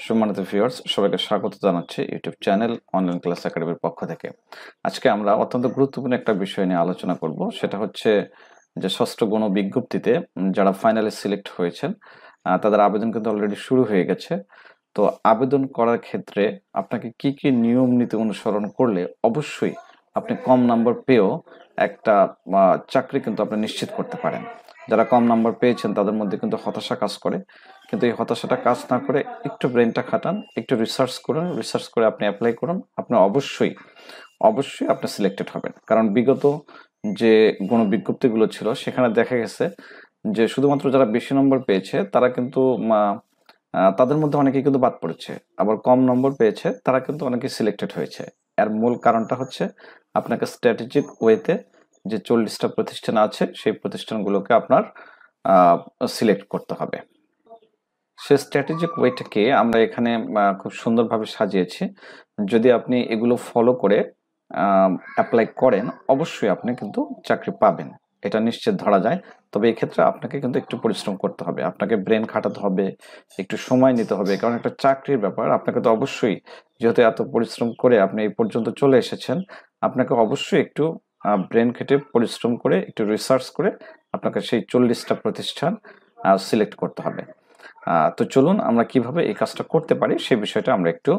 সম্মানিত ভিউয়ার্স, সবাইকে স্বাগত জানাচ্ছি ইউটিউব চ্যানেল অনলাইন ক্লাস একাডেমির পক্ষ থেকে। আজকে আমরা অত্যন্ত গুরুত্বপূর্ণ একটা বিষয় নিয়ে আলোচনা করব। সেটা হচ্ছে যে ষষ্ঠ গণ বিজ্ঞপ্তিতে যারা ফাইনালে সিলেক্ট হয়েছেন তাদের আবেদন কিন্তু অলরেডি শুরু হয়ে গেছে। তো আবেদন করার ক্ষেত্রে আপনাকে কি কি নিয়ম নীতি অনুসরণ করলে অবশ্যই আপনি কম নাম্বার পেয়েও একটা চাকরি কিন্তু আপনি নিশ্চিত করতে পারেন। যারা কম নাম্বার পেয়েছেন তাদের মধ্যে কিন্তু হতাশা কাজ করে, কিন্তু এই হতাশাটা কাজ না করে একটু ব্রেনটা খাটান, একটু রিসার্চ করুন, রিসার্চ করে আপনি অ্যাপ্লাই করুন, আপনি অবশ্যই অবশ্যই আপনি সিলেক্টেড হবেন। কারণ বিগত যে গণ বিজ্ঞপ্তিগুলো ছিল সেখানে দেখা গেছে যে শুধুমাত্র যারা বেশি নম্বর পেয়েছে তারা কিন্তু তাদের মধ্যে অনেকেই কিন্তু বাদ পড়েছে, আবার কম নম্বর পেয়েছে তারা কিন্তু অনেকেই সিলেক্টেড হয়েছে। এর মূল কারণটা হচ্ছে আপনাকে স্ট্র্যাটেজিক ওয়েতে যে 40টা প্রতিষ্ঠান আছে সেই প্রতিষ্ঠানগুলোকে আপনার সিলেক্ট করতে হবে। সে স্ট্র্যাটেজিক ওয়েটাকে আমরা এখানে খুব সুন্দরভাবে সাজিয়েছি। যদি আপনি এগুলো ফলো করে অ্যাপ্লাই করেন অবশ্যই আপনি কিন্তু চাকরি পাবেন, এটা নিশ্চিত ধরা যায়। তবে এক্ষেত্রে আপনাকে কিন্তু একটু পরিশ্রম করতে হবে, আপনাকে ব্রেন খাটাতে হবে, একটু সময় নিতে হবে। কারণ একটা চাকরির ব্যাপার, আপনাকে তো অবশ্যই, যেহেতু এত পরিশ্রম করে আপনি এই পর্যন্ত চলে এসেছেন, আপনাকে অবশ্যই একটু ব্রেন খেটে পরিশ্রম করে একটু রিসার্চ করে আপনাকে সেই 40টা প্রতিষ্ঠান সিলেক্ট করতে হবে। তো চলুন আমরা কিভাবে এই কাজটা করতে পারি সেই বিষয়টা আমরা একটু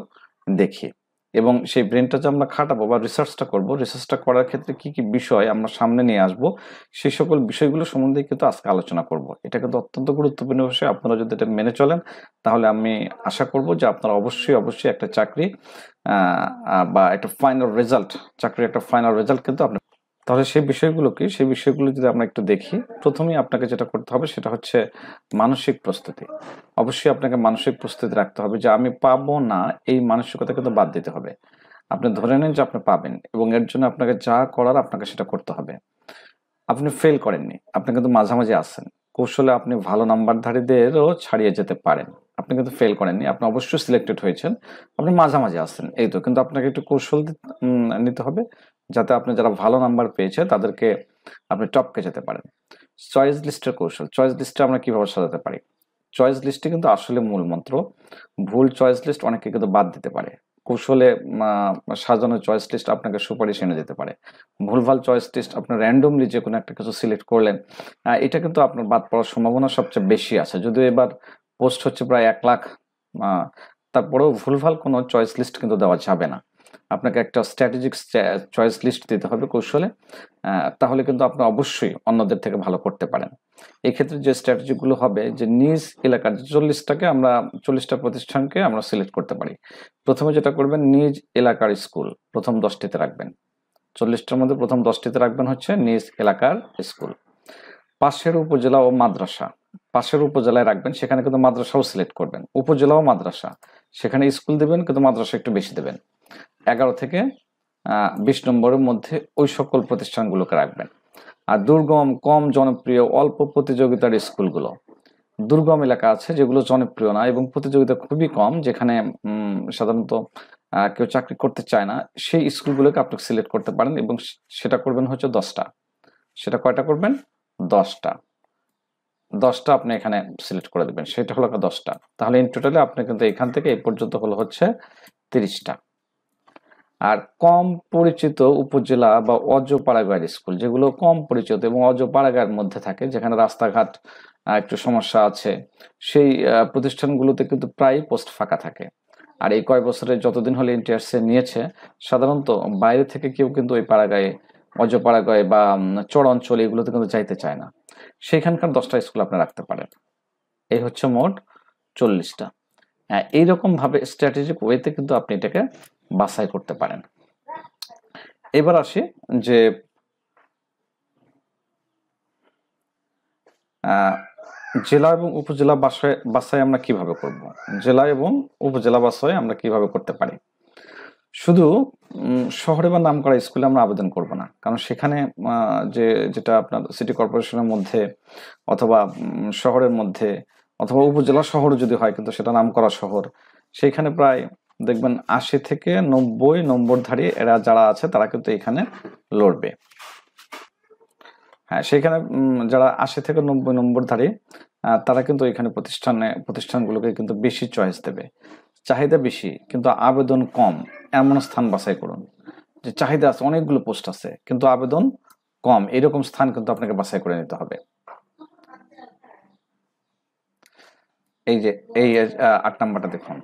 দেখি, এবং সেই ব্রেনটা যে আমরা খাটাবো বা রিসার্চটা করব, রিসার্চটা করার ক্ষেত্রে কি কি বিষয় আমরা সামনে নিয়ে আসব সেই সকল বিষয়গুলো সম্বন্ধে কিন্তু আজকে আলোচনা করব। এটা কিন্তু অত্যন্ত গুরুত্বপূর্ণ বিষয়। আপনারা যদি এটা মেনে চলেন তাহলে আমি আশা করব যে আপনারা অবশ্যই অবশ্যই একটা চাকরি বা একটা ফাইনাল রেজাল্ট, চাকরির একটা ফাইনাল রেজাল্ট কিন্তু আপনি। তাহলে সেই বিষয়গুলো কি, সেই বিষয়গুলো যদি আমরা একটু দেখি, প্রথমেই আপনাকে যেটা করতে হবে সেটা হচ্ছে মানসিক প্রস্তুতি। অবশ্যই আপনাকে মানসিক প্রস্তুতি রাখতে হবে যে আমি পাবো না, এই মানসিকতা কিন্তু বাদ দিতে হবে। আপনি ধরে নেন যে আপনি পাবেন এবং এর জন্য আপনাকে যা করার আপনাকে সেটা করতে হবে। আপনি ফেল করেননি, আপনি কিন্তু মাঝামাঝি আছেন। কৌশলে আপনি ভালো নাম্বারধারীদেরও ছাড়িয়ে যেতে পারেন। আপনি কিন্তু ফেল করেননি, আপনি অবশ্যই সিলেক্টেড হয়েছেন, আপনি মাঝামাঝি আছেন, এই তো। কিন্তু আপনাকে একটু কৌশল নিতে হবে যাতে আপনি যারা ভালো নাম্বার পেয়েছে তাদেরকে আপনি টপকে যেতে পারেন। চয়েস লিস্টের কৌশল, চয়েস লিস্টে আমরা কিভাবে সাজাতে পারি? চয়েস লিস্টে কিন্তু আসলে মূল মন্ত্র। ভুল চয়েস লিস্ট অনেকে কিন্তু বাদ দিতে পারে। কৌশলে সাজানো চয়েস লিস্ট আপনাকে সুপারিশ এনে দিতে পারে। ভুলভাল চয়েস লিস্ট আপনি র্যান্ডমলি যে কোনো একটা কিছু সিলেক্ট করলেন, এটা কিন্তু আপনার বাদ পড়ার সম্ভাবনা সবচেয়ে বেশি আছে। যদিও এবার পোস্ট হচ্ছে প্রায় 1 লাখ, তারপরেও ভুলভাল কোনো চয়েস লিস্ট কিন্তু দেওয়া যাবে না। আপনাকে একটা স্ট্র্যাটেজিক চয়েস লিস্ট দিতে হবে কৌশলে। তাহলে কিন্তু আপনি অবশ্যই অন্যদের থেকে ভালো করতে পারেন। এক্ষেত্রে যে স্ট্র্যাটেজিগুলো হবে যে নিজ এলাকার 40টাকে আমরা, 40টা প্রতিষ্ঠানকে আমরা সিলেক্ট করতে পারি। প্রথমে যেটা করবেন, নিজ এলাকার স্কুল প্রথম 10টিতে রাখবেন। 40টার মধ্যে প্রথম 10টিতে রাখবেন হচ্ছে নিজ এলাকার স্কুল। পাশের উপজেলা ও মাদ্রাসা, পাশের উপজেলায় রাখবেন, সেখানে কিন্তু মাদ্রাসাও সিলেক্ট করবেন। উপজেলা ও মাদ্রাসা, সেখানে স্কুল দেবেন কিন্তু মাদ্রাসা একটু বেশি দেবেন। 11 থেকে 20 নম্বরের মধ্যে ওই সকল প্রতিষ্ঠানগুলোকে রাখবেন। আর দুর্গম, কম জনপ্রিয়, অল্প প্রতিযোগিতার স্কুলগুলো, দুর্গম এলাকা আছে যেগুলো জনপ্রিয় না এবং প্রতিযোগিতা খুবই কম, যেখানে সাধারণত কেউ চাকরি করতে চায় না, সেই স্কুলগুলোকে আপনি সিলেক্ট করতে পারেন এবং সেটা করবেন হচ্ছে 10টা। সেটা কয়টা করবেন? 10টা। 10টা আপনি এখানে সিলেক্ট করে দেবেন, সেটা হলো 10টা। তাহলে ইন টোটালে আপনি কিন্তু এখান থেকে এই পর্যন্ত হলো হচ্ছে 30টা। আর কম পরিচিত উপজেলা বা অজপাড়াগাঁয়ের স্কুল, যেগুলো কম পরিচিত এবং অজপাড়াগাঁয়ের মধ্যে থাকে, যেখানে রাস্তাঘাট একটু সমস্যা আছে, সেই প্রতিষ্ঠানগুলোতে কিন্তু প্রায় পোস্ট ফাঁকা থাকে। আর এই কয় বছরে যতদিন হলে ইন্টার্নশিপ নিয়েছে, সাধারণত বাইরে থেকে কেউ কিন্তু ওই পাড়াগাঁয়ে, অজপাড়াগাঁয়ে বা চর অঞ্চল এগুলোতে কিন্তু চাইতে চায় না। সেখানকার 10টা স্কুল আপনি রাখতে পারেন। এই হচ্ছে মোট 40টা। এইরকম ভাবে স্ট্র্যাটেজিক ওয়েতে কিন্তু আপনি এটাকে বাছাই করতে পারেন। এবার আসি যে জেলা এবং উপজেলা বাছাই আমরা কিভাবে করব। জেলা এবং উপজেলা বাছাই আমরা কিভাবে করতে পারি? শুধু শহরে বা নামকরা স্কুলে আমরা আবেদন করব না, কারণ সেখানে যেটা আপনার সিটি কর্পোরেশনের মধ্যে অথবা শহরের মধ্যে অথবা উপজেলা শহর যদি হয়, কিন্তু সেটা নামকরা শহর, সেইখানে প্রায় দেখবেন 80 থেকে 90 নম্বরধারী এরা যারা আছে তারা কিন্তু এখানে লড়বে। হ্যাঁ, সেখানে যারা 80 থেকে 90 নম্বরধারী তারা কিন্তু এখানে প্রতিষ্ঠানগুলোকে কিন্তু বেশি চয়েস দেবে। চাহিদা বেশি কিন্তু আবেদন কম, এমন স্থান বাছাই করুন। যে চাহিদা আছে, অনেকগুলো পোস্ট আছে কিন্তু আবেদন কম, এরকম স্থান কিন্তু আপনাকে বাছাই করে নিতে হবে। এই যে এই ৮ নাম্বারটা দেখুন,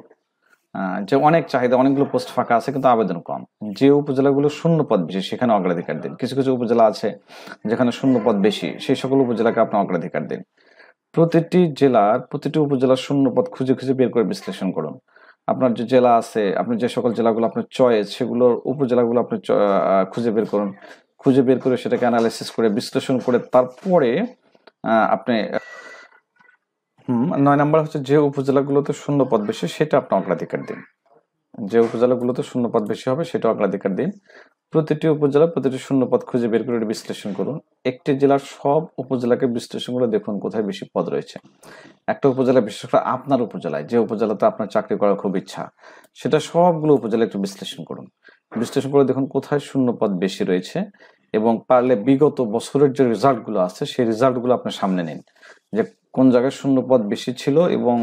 যে অনেক চাহিদা, অনেকগুলো পোস্ট ফাঁকা আছে কিন্তু আবেদন কম। যে উপজেলাগুলো শূন্য পদ বেশি সেখানে অগ্রাধিকার দিন। কিছু কিছু উপজেলা আছে যেখানে শূন্য পদ বেশি, সেই সকল উপজেলাকে আপনি অগ্রাধিকার দিন। প্রতিটি উপজেলার শূন্য পদ খুঁজে খুঁজে বের করে বিশ্লেষণ করুন। আপনার যে জেলা আছে, আপনি যে সকল জেলাগুলো আপনার চয়েস, সেগুলোর উপজেলাগুলো আপনি খুঁজে বের করুন। খুঁজে বের করে সেটাকে অ্যানালাইসিস করে বিশ্লেষণ করে তারপরে আপনি ৯ নাম্বার হচ্ছে যে উপজেলাগুলোতে শূন্য পদ বেশি সেটা আপনি অগ্রাধিকার দিন। যে উপজেলাগুলোতে শূন্য পদ বেশি হবে সেটা অগ্রাধিকার দিন। প্রতিটি উপজেলা প্রতিটি শূন্য পদ খুঁজে বের করে বিশ্লেষণ করুন। একটি জেলার সব উপজেলাকে বিশ্লেষণ করে দেখুন কোথায় বেশি পদ রয়েছে। একটা উপজেলা, বিশেষ করে আপনার উপজেলায়, যে উপজেলাতে আপনার চাকরি করার খুব ইচ্ছা, সেটা সবগুলো উপজেলা একটু বিশ্লেষণ করুন। বিশ্লেষণ করে দেখুন কোথায় শূন্য পদ বেশি রয়েছে, এবং পারলে বিগত বছরের যে রেজাল্টগুলো আছে সেই রেজাল্টগুলো আপনার সামনে নিন, যে কোন জায়গায় শূন্য পদ বেশি ছিল এবং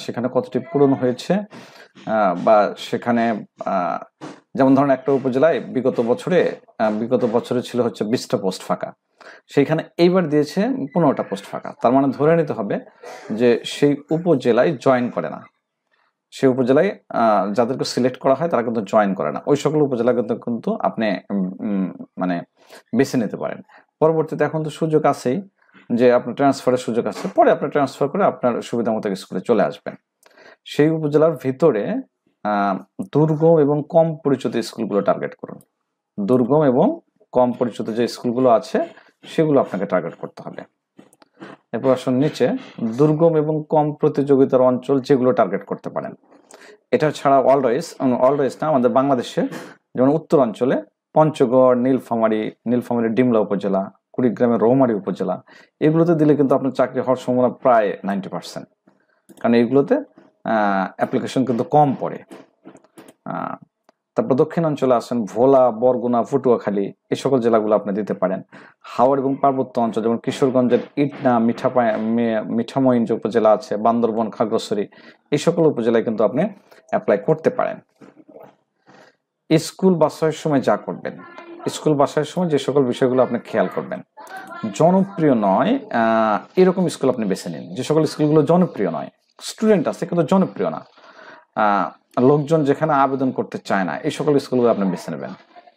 সেখানে কতটি পূরণ হয়েছে, বা সেখানে যেমন ধরেন একটা উপজেলায় বিগত বছরে ছিল হচ্ছে 20টা পোস্ট ফাঁকা, সেইখানে এইবার দিয়েছে 15টা পোস্ট ফাঁকা। তার মানে ধরে নিতে হবে যে সেই উপজেলায় জয়েন করে না, সেই উপজেলায় যাদেরকে সিলেক্ট করা হয় তারা কিন্তু জয়েন করে না। ওই সকল উপজেলা কিন্তু আপনি মানে বেছে নিতে পারেন। পরবর্তীতে এখন তো সুযোগ আছেই যে আপনার ট্রান্সফারের সুযোগ আছে, পরে আপনি ট্রান্সফার করে আপনার সুবিধা মতো স্কুলে চলে আসবেন। সেই উপজেলার ভিতরে দুর্গম এবং কম পরিচিত স্কুলগুলো টার্গেট করুন। দুর্গম এবং কম পরিচিত যে স্কুলগুলো আছে সেগুলো আপনাকে টার্গেট করতে হবে। এরপর আসুন নিচে, দুর্গম এবং কম প্রতিযোগিতার অঞ্চল যেগুলো টার্গেট করতে পারেন। এটা ছাড়া অলওয়েজ না, আমাদের বাংলাদেশে যেমন উত্তর অঞ্চলে পঞ্চগড়, নীলফামারী ডিমলা উপজেলা, কুড়িগ্রামের রৌমারী উপজেলা, এগুলোতে দিলে কিন্তু আপনার চাকরি হওয়ার সম্ভাবনা প্রায় 90%, কারণ এইগুলোতে অ্যাপ্লিকেশন কিন্তু কম পড়ে। তারপর দক্ষিণ অঞ্চলে আসেন ভোলা, বরগুনা, পটুয়াখালী, এই সকল জেলাগুলো আপনি দিতে পারেন। হাওড় এবং পার্বত্য অঞ্চল যেমন কিশোরগঞ্জের ইটনা, মিঠামইন যে উপজেলা আছে, বান্দরবন, খাগড়াছড়ি, এই সকল উপজেলায় কিন্তু আপনি অ্যাপ্লাই করতে পারেন। স্কুল বাছাইয়ের সময় যা করবেন, স্কুল বাছাইয়ের সময় যে সকল বিষয়গুলো আপনি খেয়াল করবেন, জনপ্রিয় নয় এরকম স্কুল আপনি বেছে নিন। যে সকল স্কুলগুলো জনপ্রিয় নয়, স্টুডেন্ট আছে কিন্তু জনপ্রিয় না, লোকজন যেখানে আবেদন করতে চায় না, এই সকল স্কুলগুলো আপনি বেছে নেবেন।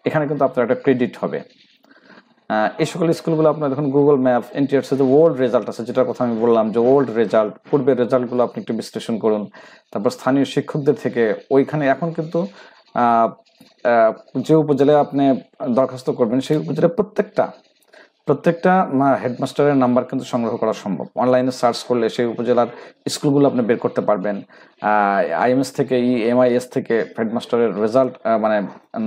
এখানে কিন্তু আপনার একটা ক্রেডিট হবে। এই সকল স্কুলগুলো আপনার দেখুন গুগল ম্যাপ, এনটিআরসি যে ওল্ড রেজাল্ট আছে, যেটার কথা আমি বললাম যে ওল্ড রেজাল্ট, পূর্বের রেজাল্টগুলো আপনি একটু বিশ্লেষণ করুন। তারপর স্থানীয় শিক্ষকদের থেকে, ওইখানে এখন কিন্তু যে উপজেলায় আপনি দরখাস্ত করবেন সেই উপজেলায় প্রত্যেকটা হেডমাস্টারের নাম্বার কিন্তু সংগ্রহ করা সম্ভব। অনলাইনে সার্চ করলে সেই উপজেলার স্কুলগুলো আপনি বের করতে পারবেন। আইএমএস থেকে, এমআইএস থেকে হেডমাস্টারের রেজাল্ট মানে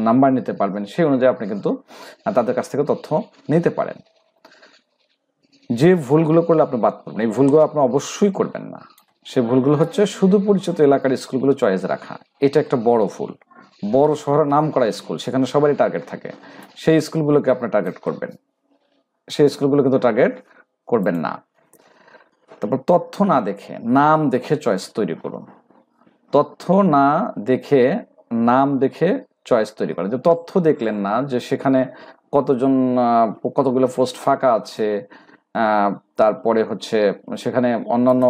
নাম্বার নিতে পারবেন। সেই অনুযায়ী আপনি কিন্তু তাদের কাছ থেকে তথ্য নিতে পারেন। যে ভুলগুলো করলে আপনি বাদ পড়বেন, এই ভুলগুলো আপনি অবশ্যই করবেন না। সেই ভুলগুলো হচ্ছে শুধু পরিচিত এলাকার স্কুলগুলো চয়েস রাখা, এটা একটা বড় ভুল। বড় শহরের নাম করা স্কুল, সেখানে সবারই টার্গেট থাকে, সেই স্কুলগুলোকে আপনি টার্গেট করবেন, সেই স্কুলগুলো কিন্তু টার্গেট করবেন না। তারপর তথ্য না দেখে, নাম দেখে চয়েস তৈরি করুন। তথ্য না দেখে, নাম দেখে চয়েস তৈরি করেন। যে তথ্য দেখলেন না যে সেখানে কতগুলো পোস্ট ফাঁকা আছে, তারপরে হচ্ছে সেখানে অন্যান্য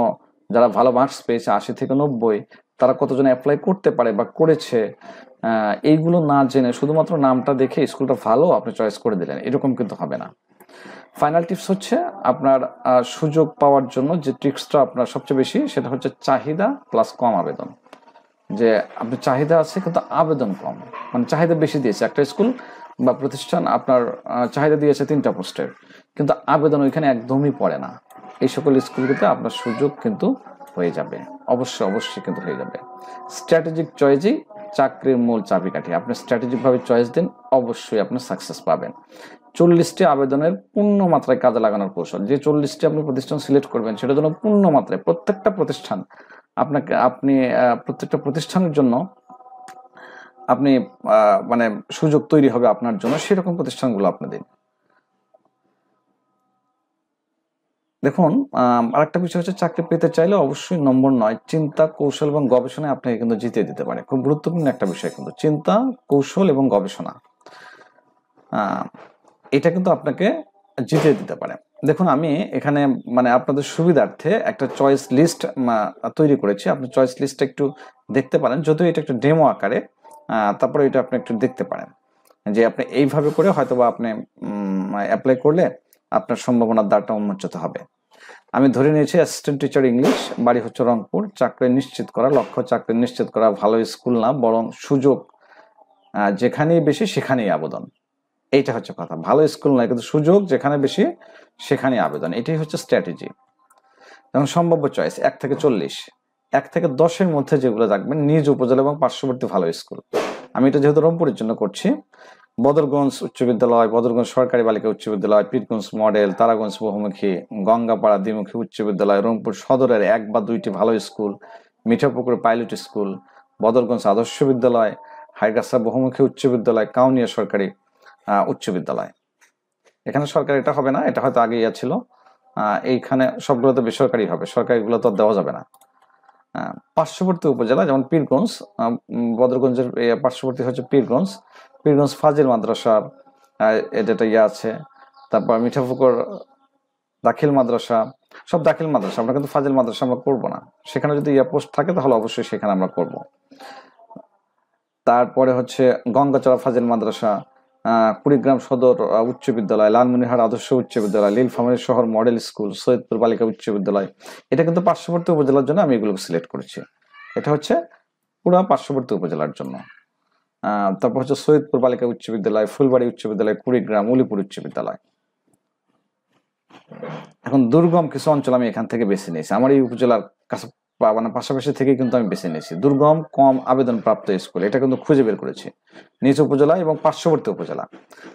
যারা ভালো মার্কস পেয়েছে 80 থেকে 90, তারা কতজন অ্যাপ্লাই করতে পারে বা করেছে, এইগুলো না জেনে শুধুমাত্র নামটা দেখে স্কুলটা ভালো আপনি চয়েস করে দিলেন, এরকম কিন্তু হবে না। ফাইনাল টিপস হচ্ছে, আপনার সুযোগ পাওয়ার জন্য যে ট্রিক্সটা আপনার সবচেয়ে বেশি, সেটা হচ্ছে চাহিদা প্লাস কম আবেদন। যে আপনার চাহিদা আছে কিন্তু আবেদন কম, মানে চাহিদা বেশি দিয়েছে একটা স্কুল বা প্রতিষ্ঠান, আপনার চাহিদা দিয়েছে 3টা পোস্টের, কিন্তু আবেদন ওইখানে একদমই পড়ে না। এই সকল স্কুলগুলোতে আপনার সুযোগ কিন্তু হয়ে যাবে, অবশ্যই কিন্তু হয়ে যাবে। স্ট্র্যাটেজিক চয়েসই চাকরির মূল চাবিকাঠি। আপনি স্ট্র্যাটেজিকভাবে চয়েস দিন, অবশ্যই আপনি সাকসেস পাবেন। 40টি আবেদনের পূর্ণ মাত্রায় কাজে লাগানোর কৌশল। যে 40টি আপনি প্রতিষ্ঠান সিলেক্ট করবেন সেটার জন্য পূর্ণ মাত্রায় প্রত্যেকটা প্রতিষ্ঠানের জন্য আপনি মানে সুযোগ তৈরি হবে আপনার জন্য, সেরকম প্রতিষ্ঠানগুলো আপনি দিন। দেখুন, আরেকটা বিষয় হচ্ছে চাকরি পেতে চাইলে অবশ্যই নম্বর নয়, চিন্তা, কৌশল এবং গবেষণায় আপনাকে কিন্তু জিতিয়ে দিতে পারে। খুব গুরুত্বপূর্ণ একটা বিষয় কিন্তু চিন্তা, কৌশল এবং গবেষণা। এটা কিন্তু আপনাকে জিতিয়ে দিতে পারে। দেখুন, আমি এখানে মানে আপনাদের সুবিধার্থে একটা চয়েস লিস্ট তৈরি করেছি। আপনি চয়েস লিস্টটা একটু দেখতে পারেন, যদিও এটা একটু ডেমো আকারে। তারপরে এটা আপনি একটু দেখতে পারেন যে আপনি এইভাবে করে হয়তোবা আপনি অ্যাপ্লাই করলে আপনার সম্ভাবনার দ্বারটা উন্মোচিত হবে। আমি ধরে নিয়েছি অ্যাসিস্ট্যান্ট টিচার ইংলিশ, বাড়ি হচ্ছে রংপুর, চাকরি নিশ্চিত করা, লক্ষ্য চাকরি নিশ্চিত করা, ভালো স্কুল না বরং সুযোগ যেখানেই বেশি সেখানেই আবেদন। এইটা হচ্ছে কথা। ভালো স্কুল নয়, কিন্তু সুযোগ যেখানে বেশি সেখানেই আবেদন। এটাই হচ্ছে স্ট্র্যাটেজি। যেমন সম্ভাব্য চয়েস 1 থেকে 40, 1 থেকে 10-এর মধ্যে যেগুলো রাখবেন নিজ উপজেলা এবং পার্শ্ববর্তী ভালো স্কুল। আমি এটা যেহেতু রংপুরের জন্য করছি, বদরগঞ্জ উচ্চ বিদ্যালয়, বদরগঞ্জ সরকারি বালিকা উচ্চ বিদ্যালয়, পীরগঞ্জ মডেল, তারাগঞ্জ বহুমুখী, গঙ্গাপাড়া দ্বিমুখী উচ্চ বিদ্যালয়, রংপুর সদরের 1 বা 2টি ভালো school, Mithapukur pilot school, Badarganj আদর্শ বিদ্যালয়, হাইগাছা বহুমুখী উচ্চ বিদ্যালয়, কাউনিয়া সরকারি উচ্চ বিদ্যালয়। এখানে সরকারি এটা হবে না, এটা হয়তো আগেই ছিল। এইখানে সবগুলো তো বেসরকারি হবে, সরকারিগুলো তো দেওয়া যাবে না। পার্শ্ববর্তী উপজেলা যেমন পীরগঞ্জ, বদরগঞ্জের পার্শ্ববর্তী হচ্ছে পীরগঞ্জ, পীরগঞ্জ ফাজিল মাদ্রাসার এটা আছে। তারপর মিঠাপুকুর দাখিল মাদ্রাসা, সব দাখিল মাদ্রাসা। আমরা কিন্তু ফাজিল মাদ্রাসা আমরা করবো না। সেখানে যদি পোস্ট থাকে তাহলে অবশ্যই সেখানে আমরা করব। তারপরে হচ্ছে গঙ্গাচড়া ফাজিল মাদ্রাসা, কুড়িগ্রাম সদর উচ্চ বিদ্যালয়, লালমনিরহাট আদর্শ উচ্চ বিদ্যালয়, নীলফামারী শহর মডেল স্কুল, সৈয়দপুর বালিকা উচ্চ বিদ্যালয়। এটা কিন্তু পার্শ্ববর্তী উপজেলার জন্য আমি এগুলো সিলেক্ট করেছি। এটা হচ্ছে পুরা পার্শ্ববর্তী উপজেলার জন্য। তারপর হচ্ছে সৈয়দপুর বালিকা উচ্চ বিদ্যালয়, ফুলবাড়ি উচ্চ বিদ্যালয়, কুড়িগ্রাম, উলিপুর উচ্চ বিদ্যালয়। এখন দুর্গম কিছু অঞ্চল আমি এখান থেকে বেছে নিয়েছি। আমার এই উপজেলার কাছে মানে পাশাপাশি থেকে কিন্তু আমি বেছে নিয়েছি দুর্গম কম আবেদন প্রাপ্ত স্কুল। এটা কিন্তু খুঁজে বের করেছি নিজ উপজেলা এবং পার্শ্ববর্তী উপজেলা,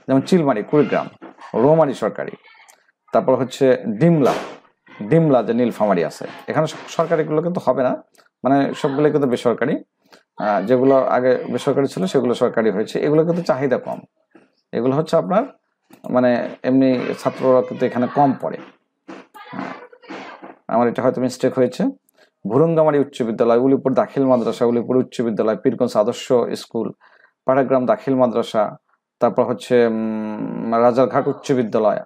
যেমন চিলমারি, কুড়িগ্রাম, রৌমারী সরকারি, তারপর হচ্ছে ডিমলা, ডিমলা যে নীলফামারী আছে, এখানে সরকারিগুলো কিন্তু হবে না, মানে সবগুলো কিন্তু বেসরকারি। যেগুলো আগে বেসরকারি ছিল সেগুলো সরকারি হয়েছে। এগুলো কিন্তু চাহিদা কম। এগুলো হচ্ছে আপনার মানে এমনি ছাত্ররা কিন্তু এখানে কম পড়ে। আমার এটা হয়তো মিস্টেক হয়েছে। ভুরুঙ্গামারী উচ্চ বিদ্যালয়, উলিপুর দাখিল মাদ্রাসা, উলিপুর উচ্চ বিদ্যালয়, পীরগঞ্জ আদর্শ স্কুল, পাড়াগ্রাম দাখিল মাদ্রাসা, তারপর হচ্ছে রাজারঘাট উচ্চ বিদ্যালয়,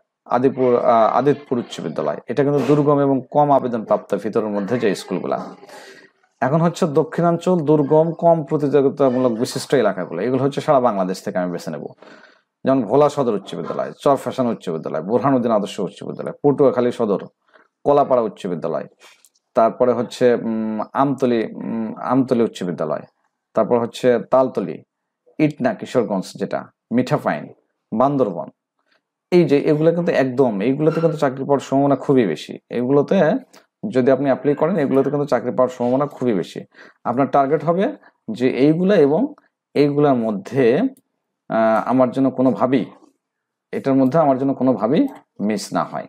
আদিতপুর উচ্চ বিদ্যালয়। এটা কিন্তু দুর্গম এবং কম আবেদন প্রাপ্ত ভিতরের মধ্যে যে স্কুলগুলা। এখন হচ্ছে দক্ষিণাঞ্চল, দুর্গম, কম প্রতিযোগিতামূলক বিশিষ্ট এলাকাগুলো। এগুলো হচ্ছে সারা বাংলাদেশ থেকে আমি বেছে নেব। যেমন ভোলা সদর উচ্চ বিদ্যালয়, চরফ্যাশন উচ্চ বিদ্যালয়, বোরহানুদ্দিন আদর্শ উচ্চ বিদ্যালয়, পটুয়াখালী সদর, কলাপাড়া উচ্চ বিদ্যালয়, তারপরে হচ্ছে আমতলী উচ্চ বিদ্যালয়, তারপর হচ্ছে তালতলী, ইটনা কিশোরগঞ্জ যেটা, মিঠাপাইন, বান্দরবন। এই যে এগুলো কিন্তু একদম, এইগুলোতে কিন্তু চাকরি পাওয়ার সম্ভাবনা খুবই বেশি। এগুলোতে যদি আপনি অ্যাপ্লাই করেন, এগুলোতে কিন্তু চাকরি পাওয়ার সম্ভাবনা খুবই বেশি। আপনার টার্গেট হবে যে এইগুলা এবং এইগুলার মধ্যে আমার জন্য কোনোভাবেই, এটার মধ্যে আমার জন্য কোনোভাবেই মিস না হয়।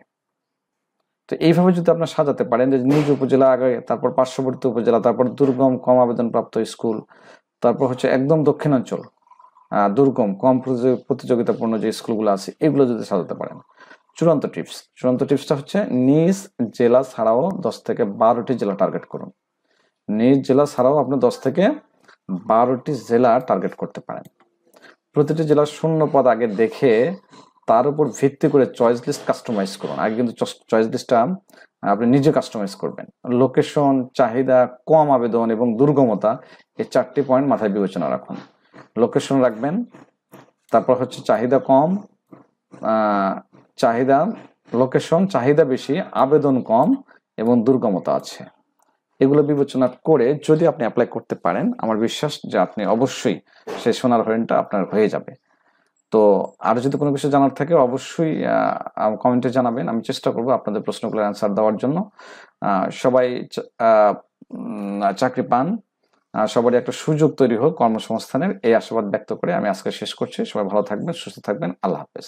তো এইভাবে যদি আপনার সাজাতে পারেন যে নিজ উপজেলা আগে, তারপর পার্শ্ববর্তী উপজেলা, তারপর দুর্গম কম আবেদনপ্রাপ্ত স্কুল, তারপর হচ্ছে একদম দক্ষিণাঞ্চল, দুর্গম কম প্রতিযোগিতাপূর্ণ যে স্কুলগুলো আছে, এগুলো যদি সাজাতে পারেন। চূড়ান্ত টিপসটা হচ্ছে নিজ জেলা ছাড়াও 10 থেকে 12টি জেলা টার্গেট করুন। নিজ জেলা ছাড়াও আপনি 10 থেকে 12টি জেলা টার্গেট করতে পারেন। প্রতিটি জেলার শূন্য পদ আগে দেখে তার উপর ভিত্তি করে চয়েস লিস্ট কাস্টমাইজ করুন। আগে কিন্তু চয়েস লিস্টটা আপনি নিজে কাস্টমাইজ করবেন। লোকেশন, চাহিদা, কম আবেদন এবং দুর্গমতা, এই 4টি পয়েন্ট মাথায় বিবেচনা রাখুন। লোকেশন রাখবেন, তারপর হচ্ছে চাহিদা কম, লোকেশন চাহিদা বেশি, আবেদন কম এবং দুর্গমতা আছে। এগুলো বিবেচনা করে যদি আপনি অ্যাপ্লাই করতে পারেন, আমার বিশ্বাস যে আপনি অবশ্যই সেই সোনার হরিণটা আপনার হয়ে যাবে। তো আরো যদি কোনো কিছু জানার থাকে অবশ্যই কমেন্টে জানাবেন। আমি চেষ্টা করব আপনাদের প্রশ্নগুলোর অ্যান্সার দেওয়ার জন্য। সবাই চাকরি পান, সবারই একটা সুযোগ তৈরি হোক কর্মসংস্থানের, এই আশাবাদ ব্যক্ত করে আমি আজকে শেষ করছি। সবাই ভালো থাকবেন, সুস্থ থাকবেন। আল্লাহ হাফেজ।